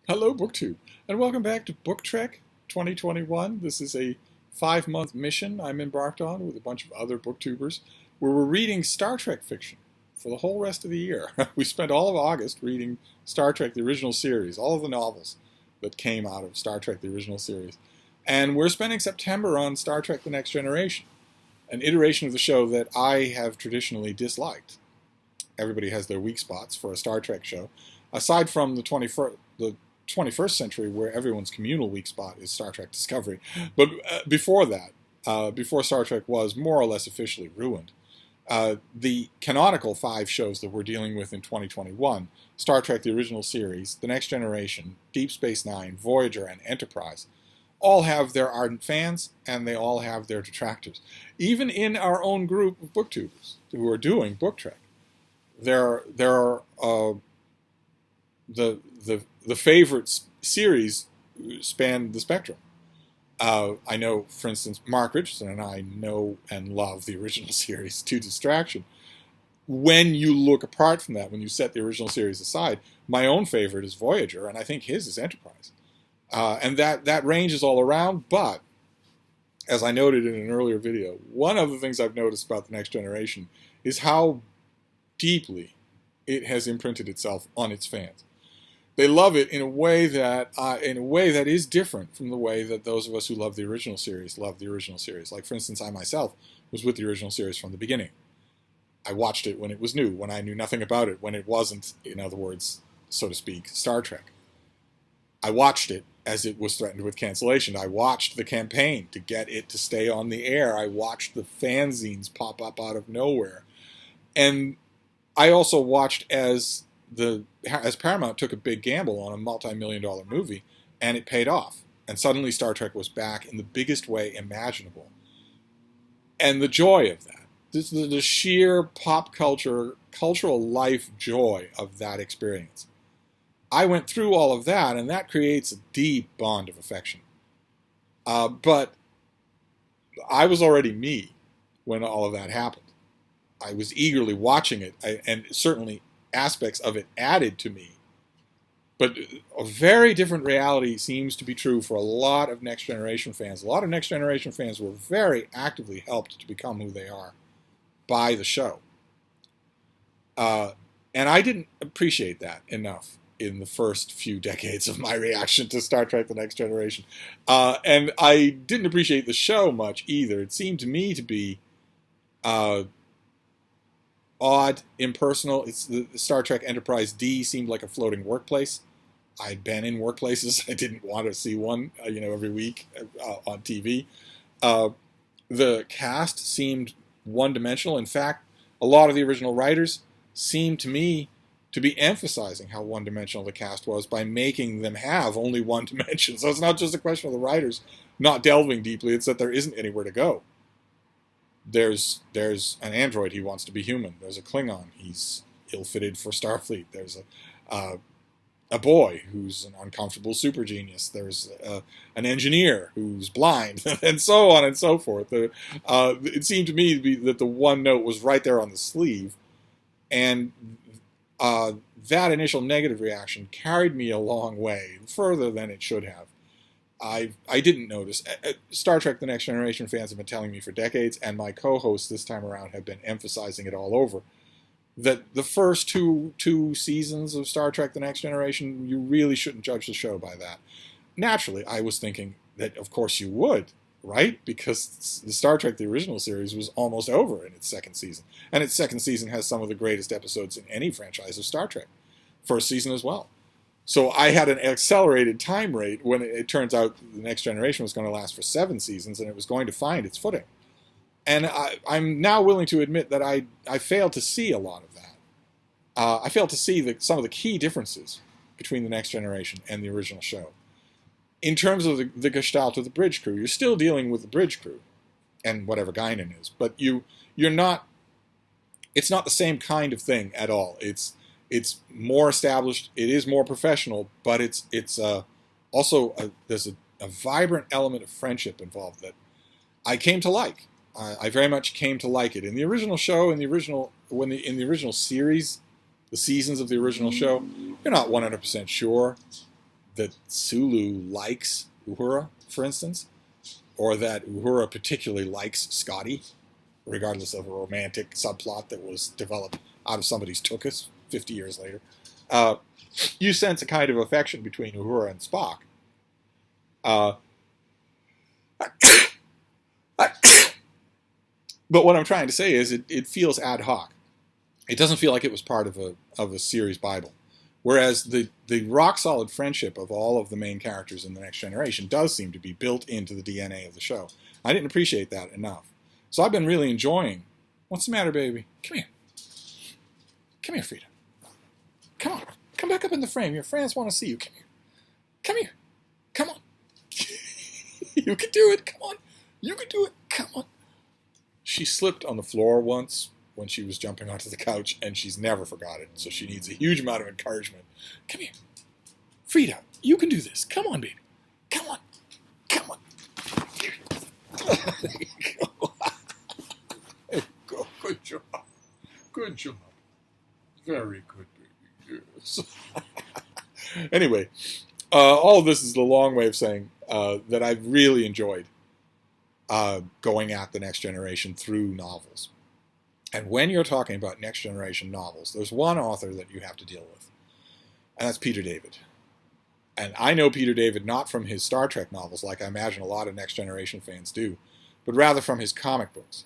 Hello, BookTube, and welcome back to BookTrek 2021. This is a 5-month mission I'm embarked on with a bunch of other booktubers where we're reading Star Trek fiction for the whole rest of the year. We spent all of August reading Star Trek, the original series, all of the novels that came out of Star Trek, the original series. And we're spending September on Star Trek, The Next Generation, an iteration of the show that I have traditionally disliked. Everybody has their weak spots for a Star Trek show. Aside from the 21st century, where everyone's communal weak spot is Star Trek Discovery. But before that, before Star Trek was more or less officially ruined, the canonical 5 shows that we're dealing with in 2021, Star Trek, the original series, The Next Generation, Deep Space Nine, Voyager, and Enterprise, all have their ardent fans, and they all have their detractors. Even in our own group of booktubers who are doing BookTrek, there are the favorite series span the spectrum. I know, for instance, Mark Richardson and I know and love the original series to distraction. When you look apart from that, when you set the original series aside, my own favorite is Voyager, and I think his is Enterprise. And that range is all around, but as I noted in an earlier video, one of the things I've noticed about The Next Generation is how deeply it has imprinted itself on its fans. They love it in a way that is different from the way that those of us who love the original series love the original series. Like, for instance, I myself was with the original series from the beginning. I watched it when it was new, when I knew nothing about it, when it wasn't, in other words, so to speak, Star Trek. I watched it as it was threatened with cancellation. I watched the campaign to get it to stay on the air. I watched the fanzines pop up out of nowhere. And I also watched as Paramount took a big gamble on a multi-million-dollar movie, and it paid off. And suddenly Star Trek was back in the biggest way imaginable. And the joy of that, the sheer pop cultural life joy of that experience. I went through all of that, and that creates a deep bond of affection. But I was already me when all of that happened. I was eagerly watching it, and certainly aspects of it added to me. But a very different reality seems to be true for a lot of Next Generation fans. A lot of Next Generation fans were very actively helped to become who they are by the show. And I didn't appreciate that enough in the first few decades of my reaction to Star Trek The Next Generation. And I didn't appreciate the show much either. It seemed to me to be odd, impersonal. The Star Trek Enterprise D seemed like a floating workplace. I'd been in workplaces. I didn't want to see one, every week on TV. The cast seemed one-dimensional. In fact, a lot of the original writers seemed to me to be emphasizing how one-dimensional the cast was by making them have only one dimension. So it's not just a question of the writers not delving deeply, it's that there isn't anywhere to go. There's an android, he wants to be human. There's a Klingon, he's ill-fitted for Starfleet. There's a boy who's an uncomfortable super genius. There's an engineer who's blind, and so on and so forth. It seemed to me that the one note was right there on the sleeve, and that initial negative reaction carried me a long way, further than it should have. I didn't notice. Star Trek The Next Generation fans have been telling me for decades, and my co-hosts this time around have been emphasizing it all over, that the first two seasons of Star Trek The Next Generation, you really shouldn't judge the show by that. Naturally, I was thinking that of course you would, right? Because the Star Trek The Original Series was almost over in its second season. And its second season has some of the greatest episodes in any franchise of Star Trek. First season as well. So I had an accelerated time rate when it turns out The Next Generation was going to last for 7 seasons and it was going to find its footing. And I'm now willing to admit that I failed to see a lot of that. I failed to see some of the key differences between The Next Generation and the original show. In terms of the gestalt of the bridge crew, you're still dealing with the bridge crew and whatever Guinan is, but you're not. It's not the same kind of thing at all. It's more established. It is more professional, but it's also there's a vibrant element of friendship involved that I came to like. I very much came to like it. In the original show, in the original series, the seasons of the original show, you're not 100% sure that Sulu likes Uhura, for instance, or that Uhura particularly likes Scotty, regardless of a romantic subplot that was developed out of somebody's tuchus 50 years later. You sense a kind of affection between Uhura and Spock. But what I'm trying to say is it feels ad hoc. It doesn't feel like it was part of a series Bible. Whereas the rock-solid friendship of all of the main characters in The Next Generation does seem to be built into the DNA of the show. I didn't appreciate that enough. So I've been really enjoying... What's the matter, baby? Come here. Come here, Frida. Come on. Come back up in the frame. Your friends want to see you. Come here. Come here. Come on. You can do it. Come on. You can do it. Come on. She slipped on the floor once when she was jumping onto the couch, and she's never forgot it. So she needs a huge amount of encouragement. Come here. Frida, you can do this. Come on, baby. Come on. Come on. There you go. There you go. Good job. Good job. Very good, baby. Yes. Anyway, all of this is the long way of saying that I've really enjoyed going at The Next Generation through novels. And when you're talking about Next Generation novels, there's one author that you have to deal with, and that's Peter David. And I know Peter David not from his Star Trek novels, like I imagine a lot of Next Generation fans do, but rather from his comic books,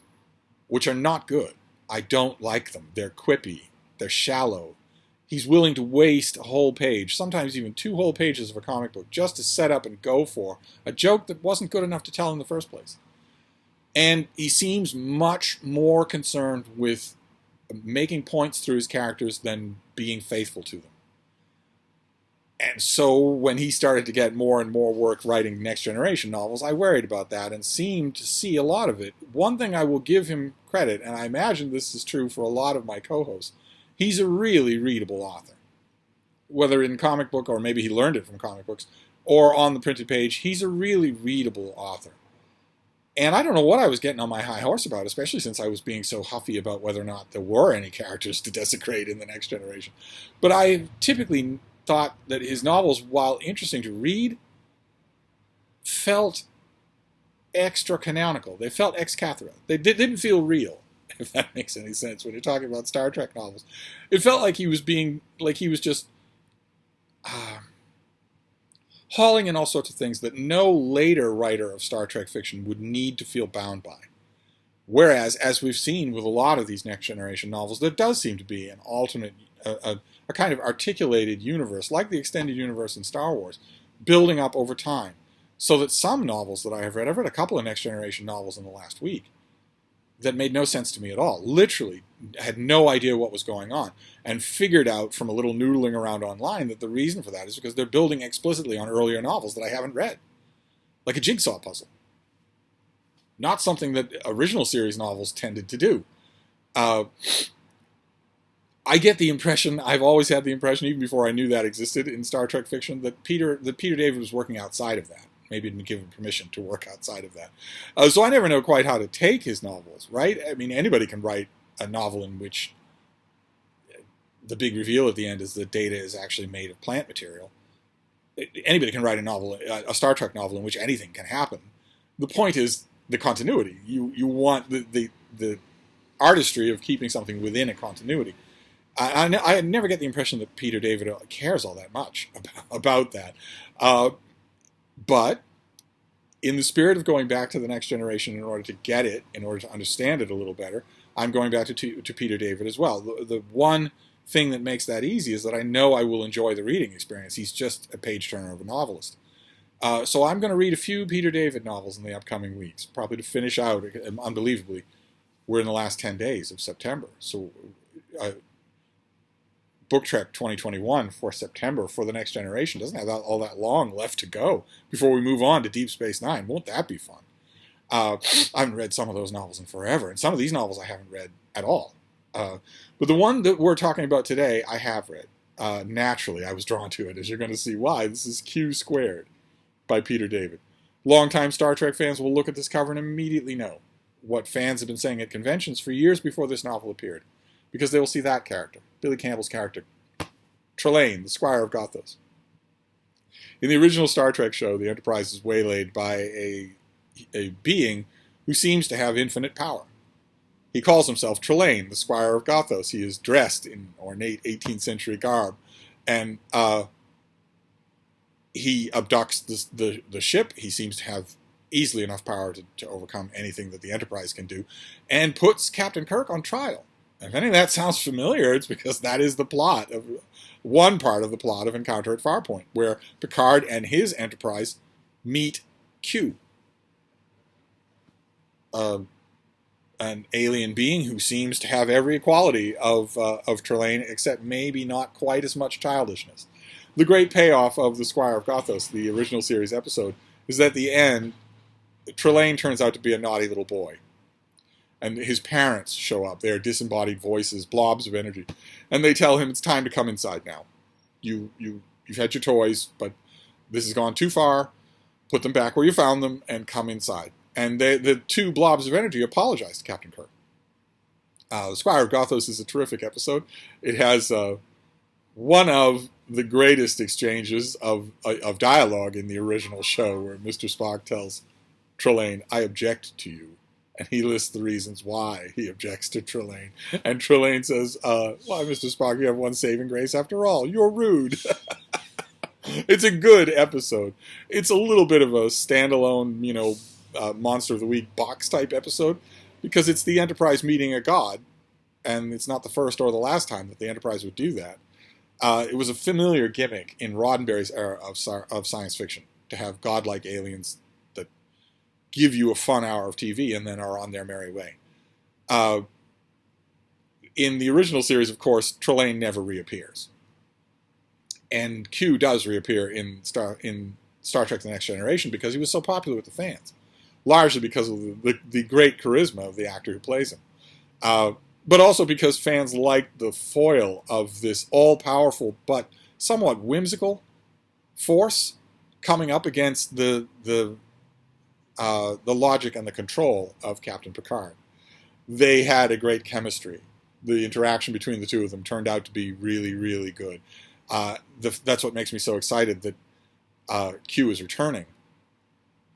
which are not good. I don't like them. They're quippy. They're shallow. He's willing to waste a whole page, sometimes even 2 whole pages of a comic book, just to set up and go for a joke that wasn't good enough to tell in the first place. And he seems much more concerned with making points through his characters than being faithful to them. And so when he started to get more and more work writing Next Generation novels, I worried about that and seemed to see a lot of it. One thing I will give him credit, and I imagine this is true for a lot of my co-hosts, he's a really readable author. Whether in comic book, or maybe he learned it from comic books, or on the printed page, he's a really readable author. And I don't know what I was getting on my high horse about, especially since I was being so huffy about whether or not there were any characters to desecrate in The Next Generation. But I typically thought that his novels, while interesting to read, felt extra-canonical. They felt ex-cathedra. They didn't feel real, if that makes any sense, when you're talking about Star Trek novels. It felt like he was just hauling in all sorts of things that no later writer of Star Trek fiction would need to feel bound by. Whereas, as we've seen with a lot of these Next Generation novels, there does seem to be an alternate, a kind of articulated universe, like the extended universe in Star Wars, building up over time. So that some novels that I've read a couple of Next Generation novels in the last week, that made no sense to me at all. Literally had no idea what was going on, and figured out from a little noodling around online that the reason for that is because they're building explicitly on earlier novels that I haven't read. Like a jigsaw puzzle. Not something that original series novels tended to do. I get the impression, I've always had the impression, even before I knew that existed in Star Trek fiction, that Peter David was working outside of that. Maybe didn't give him permission to work outside of that. So I never know quite how to take his novels, right? I mean, anybody can write a novel in which the big reveal at the end is that Data is actually made of plant material. Anybody can write a novel, a Star Trek novel, in which anything can happen. The point is the continuity. You want the artistry of keeping something within a continuity. I never get the impression that Peter David cares all that much about that. But in the spirit of going back to The Next Generation in order to get it, in order to understand it a little better, I'm going back to Peter David as well. The one thing that makes that easy is that I know I will enjoy the reading experience. He's just a page-turner of a novelist. So I'm going to read a few Peter David novels in the upcoming weeks, probably to finish out. Unbelievably, we're in the last 10 days of September. So BookTrek 2021 for September for The Next Generation doesn't have all that long left to go before we move on to Deep Space Nine. Won't that be fun? I haven't read some of those novels in forever, and some of these novels I haven't read at all. But the one that we're talking about today, I have read. Naturally, I was drawn to it, as you're going to see why. This is Q Squared by Peter David. Longtime Star Trek fans will look at this cover and immediately know what fans have been saying at conventions for years before this novel appeared, because they will see that character, Billy Campbell's character, Trelane, the Squire of Gothos. In the original Star Trek show, the Enterprise is waylaid by a being who seems to have infinite power. He calls himself Trelane, the Squire of Gothos. He is dressed in ornate 18th century garb, and he abducts the ship. He seems to have easily enough power to overcome anything that the Enterprise can do, and puts Captain Kirk on trial. And if any of that sounds familiar, it's because that is the plot of one part of the plot of Encounter at Farpoint, where Picard and his Enterprise meet Q, an alien being who seems to have every quality of Trelane, except maybe not quite as much childishness. The great payoff of the Squire of Gothos, the original series episode, is that at the end, Trelane turns out to be a naughty little boy. And his parents show up. They're disembodied voices, blobs of energy. And they tell him it's time to come inside now. You've had your toys, but this has gone too far. Put them back where you found them and come inside. And the two blobs of energy apologize to Captain Kirk. The Squire of Gothos is a terrific episode. It has one of the greatest exchanges of dialogue in the original show, where Mr. Spock tells Trelane, "I object to you." And he lists the reasons why he objects to Trelane. And Trelane says, "Why, Mr. Spock, you have one saving grace after all. You're rude." It's a good episode. It's a little bit of a standalone, Monster of the Week box type episode, because it's the Enterprise meeting a god, and it's not the first or the last time that the Enterprise would do that. It was a familiar gimmick in Roddenberry's era of science fiction, to have godlike aliens that give you a fun hour of TV and then are on their merry way. In the original series, of course, Trelane never reappears. And Q does reappear in Star Trek The Next Generation because he was so popular with the fans, largely because of the great charisma of the actor who plays him. But also because fans liked the foil of this all-powerful but somewhat whimsical force coming up against the logic and the control of Captain Picard. They had a great chemistry. The interaction between the two of them turned out to be really, really good. That's what makes me so excited that Q is returning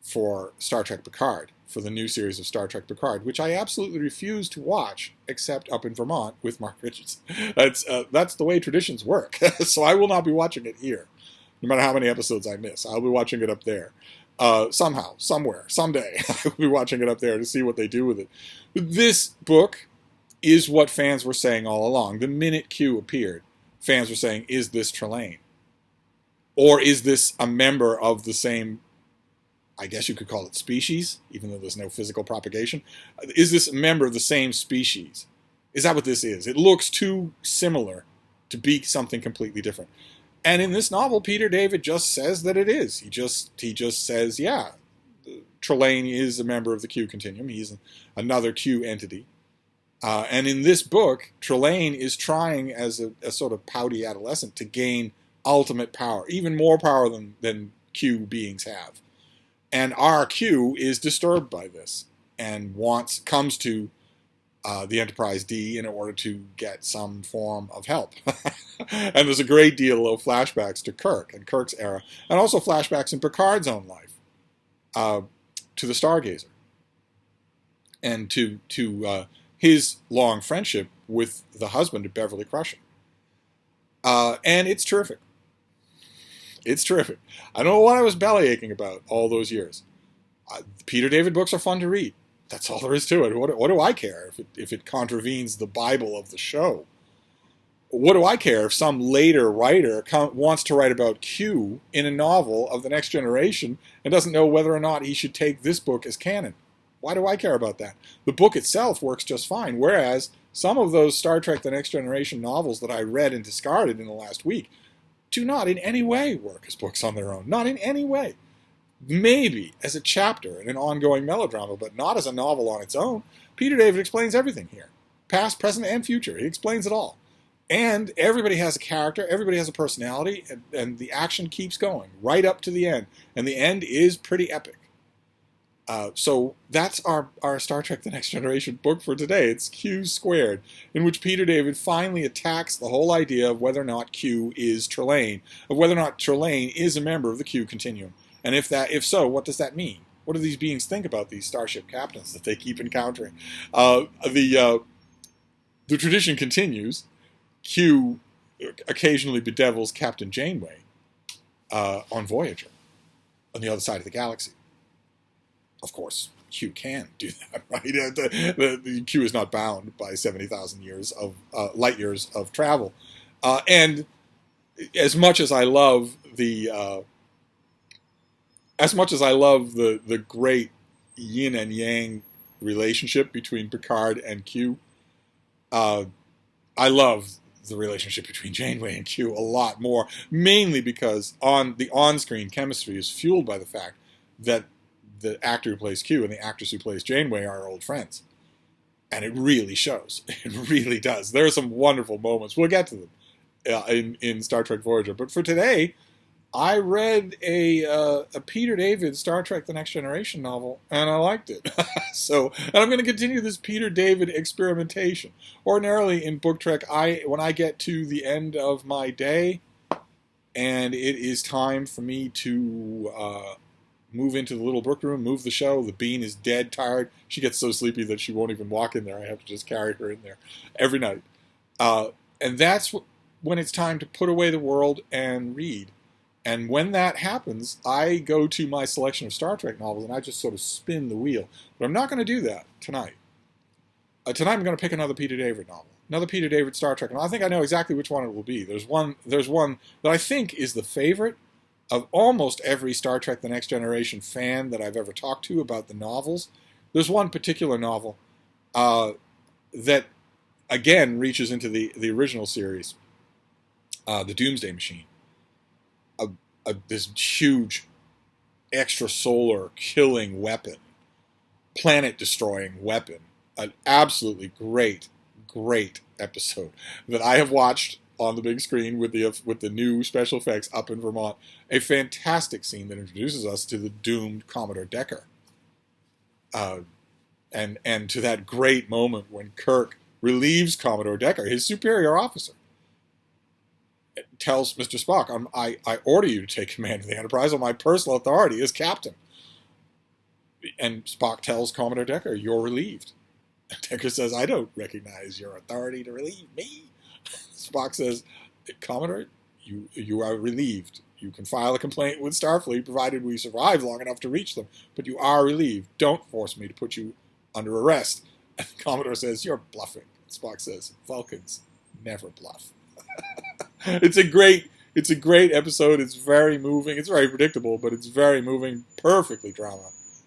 for Star Trek Picard, for the new series of Star Trek Picard, which I absolutely refuse to watch, except up in Vermont with Mark Richardson. That's the way traditions work. So I will not be watching it here, no matter how many episodes I miss. I'll be watching it up there. Somehow, somewhere, someday, I'll be watching it up there to see what they do with it. But this book is what fans were saying all along. The minute Q appeared, fans were saying, is this Trelane? Or is this a member of the same, I guess you could call it species, even though there's no physical propagation? Is this a member of the same species? Is that what this is? It looks too similar to be something completely different. And in this novel, Peter David just says that it is. He just says, yeah, Trelane is a member of the Q continuum. He's another Q entity. And in this book, Trelane is trying as a sort of pouty adolescent to gain ultimate power, even more power than Q beings have. And our Q is disturbed by this and comes to the Enterprise D in order to get some form of help. And there's a great deal of flashbacks to Kirk and Kirk's era, and also flashbacks in Picard's own life to the Stargazer and to his long friendship with the husband of Beverly Crusher. And it's terrific. It's terrific. I don't know what I was bellyaching about all those years. Peter David books are fun to read. That's all there is to it. What do I care if it contravenes the Bible of the show? What do I care if some later writer wants to write about Q in a novel of the Next Generation and doesn't know whether or not he should take this book as canon? Why do I care about that? The book itself works just fine, whereas some of those Star Trek The Next Generation novels that I read and discarded in the last week do not in any way work as books on their own. Not in any way. Maybe as a chapter in an ongoing melodrama, but not as a novel on its own. Peter David explains everything here. Past, present, and future. He explains it all. And everybody has a character, everybody has a personality, and the action keeps going right up to the end. And the end is pretty epic. So that's our Star Trek The Next Generation book for today. It's Q Squared, in which Peter David finally attacks the whole idea of whether or not Q is Trelane, of whether or not Trelane is a member of the Q continuum. And if so, what does that mean? What do these beings think about these starship captains that they keep encountering? The tradition continues. Q occasionally bedevils Captain Janeway on Voyager, on the other side of the galaxy. Of course, Q can do that, right? The Q is not bound by 70,000 years of light years of travel, and as much as I love the great yin and yang relationship between Picard and Q, I love the relationship between Janeway and Q a lot more, mainly because the on-screen chemistry is fueled by the fact that the actor who plays Q and the actress who plays Janeway are old friends. And it really shows. It really does. There are some wonderful moments. We'll get to them in Star Trek Voyager. But for today, I read a Peter David Star Trek The Next Generation novel, and I liked it. And I'm going to continue this Peter David experimentation. Ordinarily in BookTrek, when I get to the end of my day, and it is time for me to move into the little book room, move the show. The bean is dead tired. She gets so sleepy that she won't even walk in there. I have to just carry her in there every night. And that's when it's time to put away the world and read. And when that happens, I go to my selection of Star Trek novels and I just sort of spin the wheel. But I'm not going to do that tonight. Tonight I'm going to pick another Peter David novel. Another Peter David Star Trek novel. I think I know exactly which one it will be. There's one that I think is the favorite of almost every Star Trek The Next Generation fan that I've ever talked to about the novels. There's one particular novel that, again, reaches into the original series, The Doomsday Machine. This huge extrasolar killing weapon, planet-destroying weapon. An absolutely great episode that I have watched on the big screen with the new special effects up in Vermont. A fantastic scene that introduces us to the doomed Commodore Decker. And to that great moment when Kirk relieves Commodore Decker, his superior officer, tells Mr. Spock, I order you to take command of the Enterprise on my personal authority as captain. And Spock tells Commodore Decker, you're relieved. Decker says, I don't recognize your authority to relieve me. Spock says, Commodore, you are relieved. You can file a complaint with Starfleet provided we survive long enough to reach them, but you are relieved. Don't force me to put you under arrest. And Commodore says, you're bluffing. Spock says, Vulcans never bluff. It's a great episode. It's very moving. It's very predictable, but it's very moving, perfectly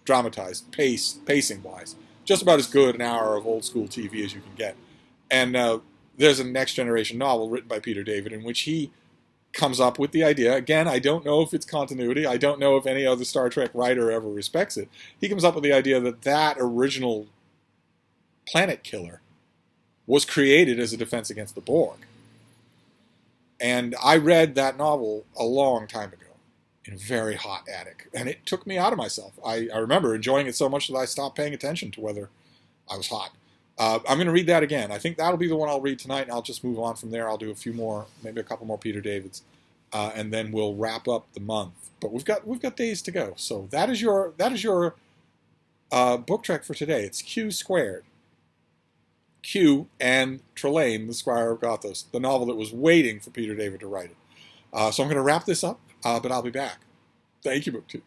dramatized, pacing-wise. Just about as good an hour of old-school TV as you can get. And there's a Next Generation novel written by Peter David in which he comes up with the idea. Again, I don't know if it's continuity. I don't know if any other Star Trek writer ever respects it. He comes up with the idea that original planet killer was created as a defense against the Borg. And I read that novel a long time ago in a very hot attic. And it took me out of myself. I remember enjoying it so much that I stopped paying attention to whether I was hot. I'm going to read that again. I think that'll be the one I'll read tonight, and I'll just move on from there. I'll do a few more, maybe a couple more Peter Davids, and then we'll wrap up the month. But we've got days to go. So that is your book trek for today. It's Q Squared. Q and Trelane, the Squire of Gothos, the novel that was waiting for Peter David to write it. So I'm going to wrap this up, but I'll be back. Thank you, BookTube.